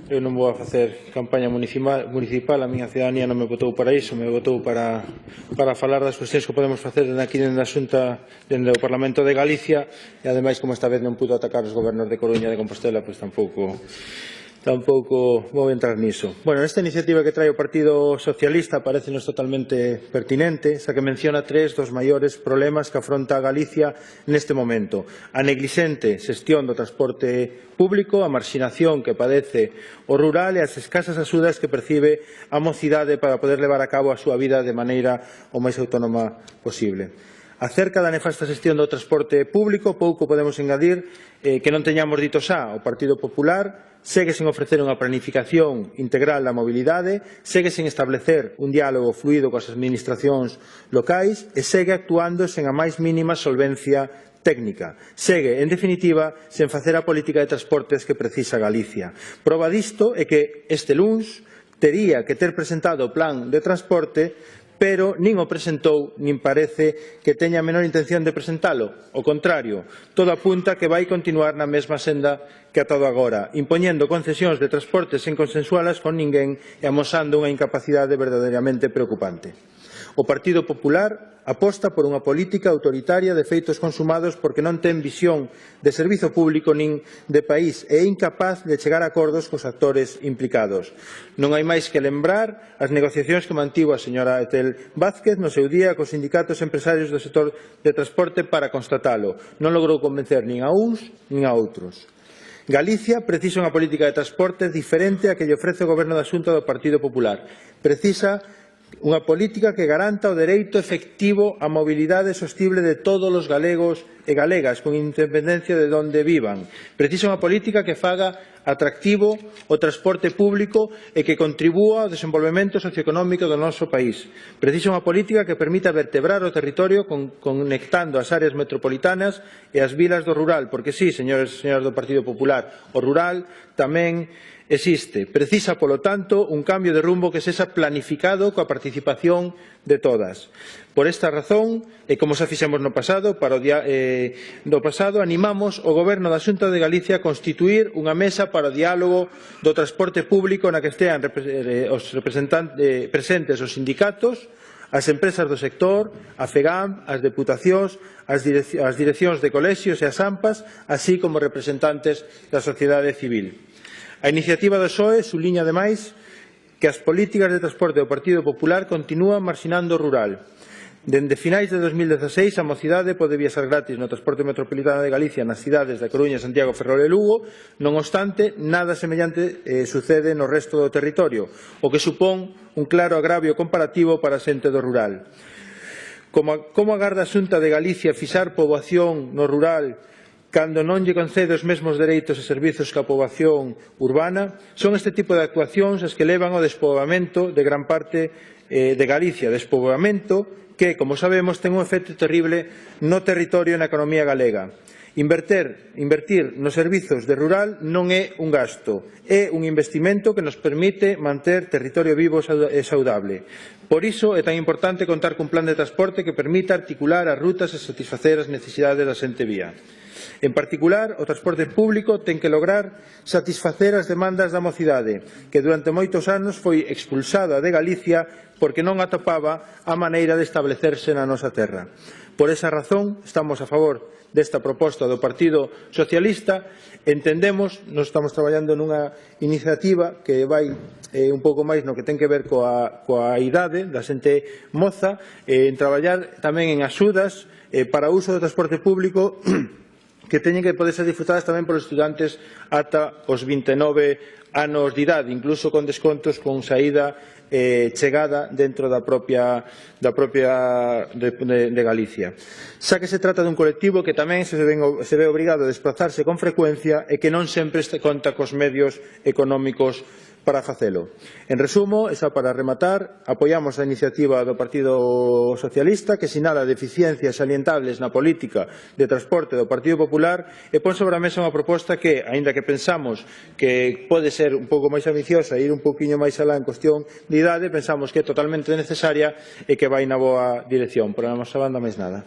Eu non vou a facer campaña municipal, a miña cidadanía non me votou para iso, me votou para falar das cuestións que podemos facer dende aquí, dende a Xunta, dende o Parlamento de Galicia, e ademais, como esta vez non pudo atacar os gobernos de Coruña e de Compostela, pois tampouco vou entrar niso. Bueno, esta iniciativa que trae o Partido Socialista parecenos totalmente pertinente, xa que menciona tres dos maiores problemas que afronta Galicia neste momento: a neglixente xestión do transporte público, a marxinación que padece o rural e as escasas axudas que percibe a mocidade para poder levar a cabo a súa vida de maneira o máis autónoma posible. Acerca da nefasta xestión do transporte público, pouco podemos engadir que non teñamos dito xa. O Partido Popular segue sen ofrecer unha planificación integral da mobilidade, segue sen establecer un diálogo fluido coas administracións locais e segue actuando sen a máis mínima solvencia técnica. Segue, en definitiva, sen facer a política de transportes que precisa Galicia. Proba disto é que este luns tería que ter presentado o plan de transporte, pero nin o presentou, nin parece que teña a menor intención de presentalo. O contrario, todo apunta que vai continuar na mesma senda que ata agora, impoñendo concesións de transporte sen consensualas con ninguén e amosando unha incapacidade verdadeiramente preocupante. O Partido Popular aposta por unha política autoritaria de feitos consumados porque non ten visión de servizo público nin de país e é incapaz de chegar a acordos cos actores implicados. Non hai máis que lembrar as negociacións que mantivo a señora Etel Vázquez no seu día cos sindicatos empresarios do sector de transporte para constatalo. Non logrou convencer nin a uns nin a outros. Galicia precisa unha política de transporte diferente a que lle ofrece o Goberno da Xunta do Partido Popular. Precisa unha política que garanta o dereito efectivo á mobilidade sostible de todos os galegos e galegas, con independencia de onde vivan. Precisa unha política que faga atractivo o transporte público e que contribúa ao desenvolvemento socioeconómico do noso país. Precisa unha política que permita vertebrar o territorio conectando as áreas metropolitanas e as vilas do rural, porque sí, señores e señoras do Partido Popular, o rural tamén existe. Precisa, polo tanto, un cambio de rumbo que sexa planificado coa participación de todas. Por esta razón, e como xa fixemos no pasado, animamos o Goberno da Xunta de Galicia a constituír unha mesa para o diálogo do transporte público na que estean presentes os sindicatos, as empresas do sector, a FEGAM, as deputacións, as direccións de colexios e as AMPAs, así como representantes da sociedade civil. A iniciativa do PSOE subliña, ademais, que as políticas de transporte do Partido Popular continúan marxinando o rural. Dende finais de 2016, a mocidade pode viaxar gratis no transporte metropolitano de Galicia nas cidades da Coruña, Santiago, Ferrol e Lugo. Non obstante, nada semellante sucede no resto do territorio, o que supón un claro agravio comparativo para a xente do rural. Como agarda a Xunta de Galicia fixar poboación no rural cando non lle concede os mesmos dereitos e servizos que a poboación urbana? Son este tipo de actuacións as que levan ao despoboamento de gran parte de Galicia, despoboamento que, como sabemos, ten un efecto terrible no territorio e na economía galega. Invertir nos servizos de rural non é un gasto, é un investimento que nos permite manter territorio vivo e saudable. Por iso é tan importante contar cun plan de transporte que permita articular as rutas e satisfacer as necesidades da xente vía. En particular, o transporte público ten que lograr satisfacer as demandas da mocidade, que durante moitos anos foi expulsada de Galicia porque non atopaba a maneira de establecerse na nosa terra. Por esa razón, estamos a favor desta proposta do Partido Socialista. Entendemos, nós estamos traballando nunha iniciativa que vai un pouco máis no que ten que ver coa idade da xente moza, en traballar tamén en axudas para o uso do transporte público que teñen que poder ser disfrutadas tamén polos estudantes ata os 29 anos de idade, incluso con descontos con saída chegada dentro da propia de Galicia. Xa que se trata dun colectivo que tamén se ve obrigado a desplazarse con frecuencia e que non sempre conta cos medios económicos para facelo. En resumo, e xa para rematar, apoiamos a iniciativa do Partido Socialista que sinala deficiencias salientables na política de transporte do Partido Popular e pon sobre a mesa unha proposta que, aínda que pensamos que pode ser un pouco máis ambiciosa e ir un pouquiño máis alá en cuestión de idade, pensamos que é totalmente necesaria e que vai na boa dirección. Por a nosa banda, máis nada.